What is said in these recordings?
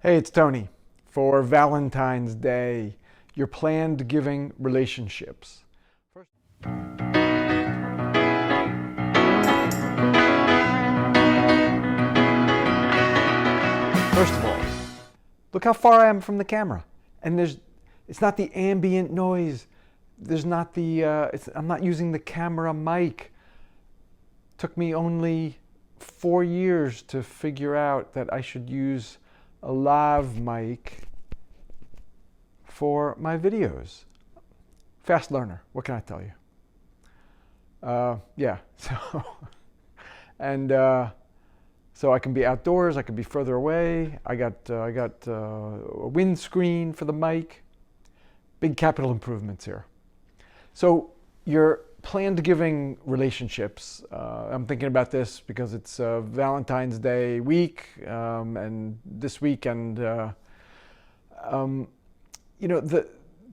Hey, it's Tony. For Valentine's Day, your planned giving relationships. First, first of all, look how far I am from the camera. And it's not the ambient noise. There's not I'm not using the camera mic. Took me only 4 years to figure out that I should use a lav mic for my videos. Fast learner, what can I tell you? Yeah, so, and so I can be outdoors, I can be further away. I got a windscreen for the mic. Big capital improvements here. So your planned giving relationships, I'm thinking about this because it's Valentine's Day week, and this weekend,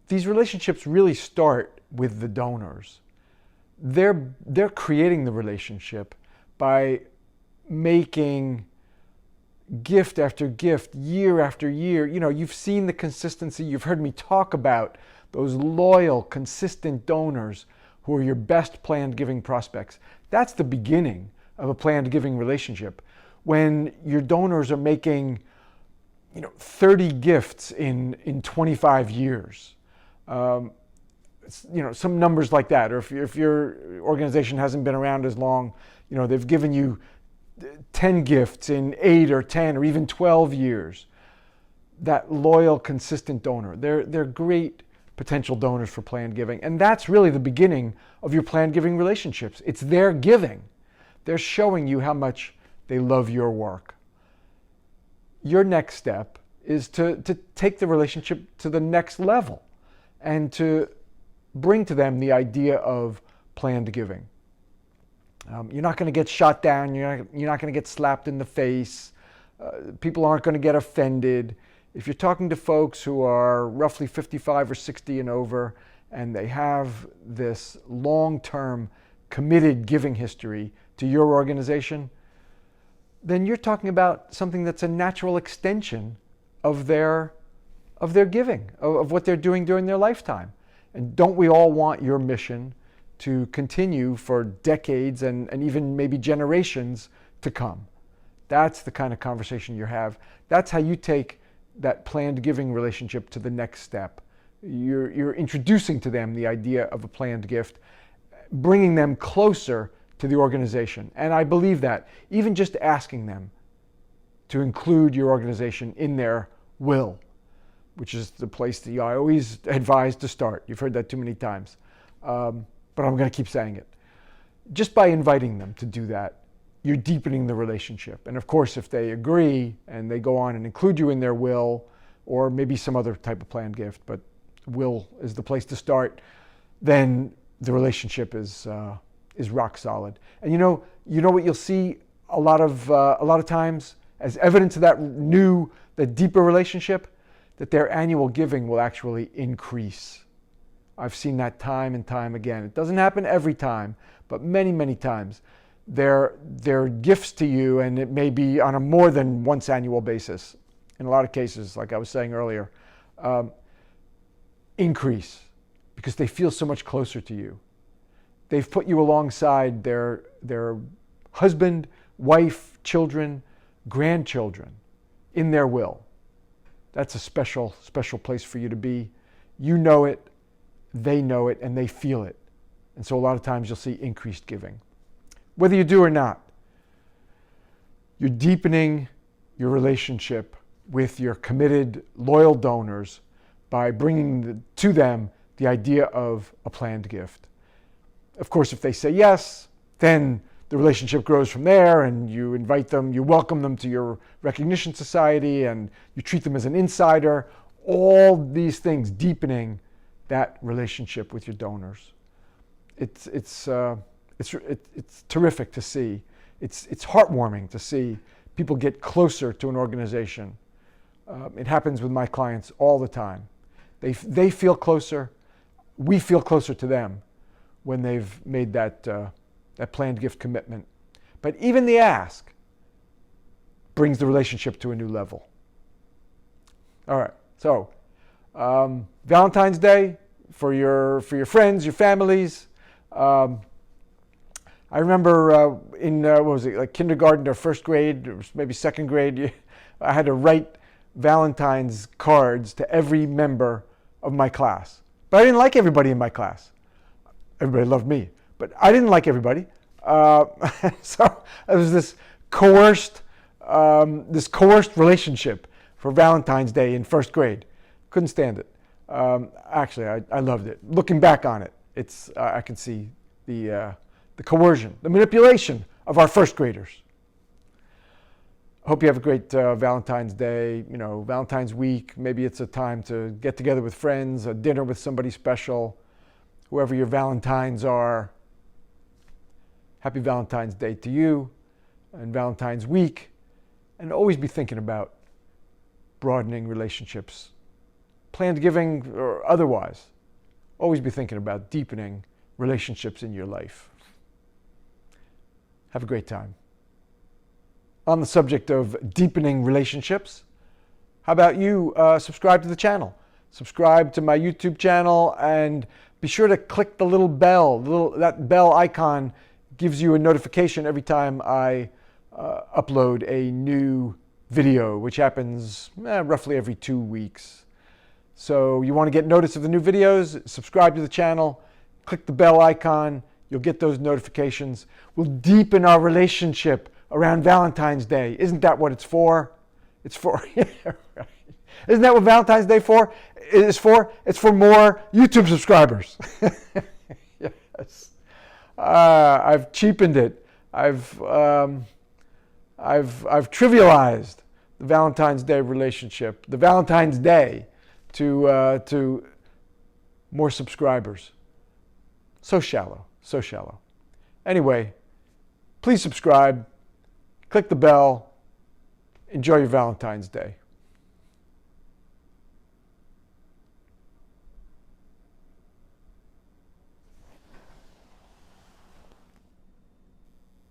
these relationships really start with the donors. They're creating the relationship by making gift after gift, year after year. You've seen the consistency. You've heard me talk about those loyal, consistent donors who are your best planned giving prospects. That's the beginning of a planned giving relationship. When your donors are making 30 gifts in 25 years. Some numbers like that. Or if your organization hasn't been around as long, they've given you 10 gifts in 8 or 10 or even 12 years. That loyal, consistent donor. They're great potential donors for planned giving. And that's really the beginning of your planned giving relationships. It's their giving. They're showing you how much they love your work. Your next step is to take the relationship to the next level and to bring to them the idea of planned giving. You're not going to get shot down. You're not going to get slapped in the face. People aren't going to get offended. If you're talking to folks who are roughly 55 or 60 and over, and they have this long-term committed giving history to your organization, then you're talking about something that's a natural extension of their giving, of what they're doing during their lifetime. And don't we all want your mission to continue for decades and even maybe generations to come? That's the kind of conversation you have. That's how you take that planned giving relationship to the next step. You're introducing to them the idea of a planned gift, bringing them closer to the organization. And I believe that even just asking them to include your organization in their will, which is the place that I always advise to start. You've heard that too many times, but I'm going to keep saying it. Just by inviting them to do that, you're deepening the relationship. And of course, if they agree and they go on and include you in their will, or maybe some other type of planned gift, but will is the place to start, then the relationship is rock solid. And you know what you'll see a lot of times as evidence of that deeper relationship, that their annual giving will actually increase. I've seen that time and time again. It doesn't happen every time, but many, many times. They're gifts to you, and it may be on a more than once annual basis. In a lot of cases, like I was saying earlier, increase because they feel so much closer to you. They've put you alongside their husband, wife, children, grandchildren in their will. That's a special, special place for you to be. You know it, they know it, and they feel it. And so a lot of times you'll see increased giving. Whether you do or not, you're deepening your relationship with your committed, loyal donors by bringing to them the idea of a planned gift. Of course, if they say yes, then the relationship grows from there, and you invite them, you welcome them to your recognition society, and you treat them as an insider. All these things deepening that relationship with your donors. It's terrific to see. It's heartwarming to see people get closer to an organization. It happens with my clients all the time. They feel closer. We feel closer to them when they've made that planned gift commitment. But even the ask brings the relationship to a new level. All right. So, Valentine's Day for your friends, your families. I remember in what was it, like kindergarten or first grade, or maybe second grade, I had to write Valentine's cards to every member of my class. But I didn't like everybody in my class. Everybody loved me, but I didn't like everybody. So it was this coerced relationship for Valentine's Day in first grade. Couldn't stand it. Actually, I loved it. Looking back on it, I can see the coercion, the manipulation of our first graders. I hope you have a great Valentine's Day, Valentine's week. Maybe it's a time to get together with friends, a dinner with somebody special, whoever your Valentines are. Happy Valentine's Day to you and Valentine's week. And always be thinking about broadening relationships, planned giving or otherwise. Always be thinking about deepening relationships in your life. Have a great time. On the subject of deepening relationships, how about you subscribe to the channel? Subscribe to my YouTube channel and be sure to click the little bell. That bell icon gives you a notification every time I upload a new video, which happens roughly every 2 weeks. So you want to get notice of the new videos, subscribe to the channel, click the bell icon, you'll get those notifications. We'll deepen our relationship around Valentine's Day. Isn't that what it's for? It's for, isn't that what Valentine's Day is for? It's for more YouTube subscribers. Yes. I've cheapened it. I've trivialized the Valentine's Day relationship, the Valentine's Day, to more subscribers. So shallow, so shallow. Anyway, please subscribe, click the bell, enjoy your Valentine's Day.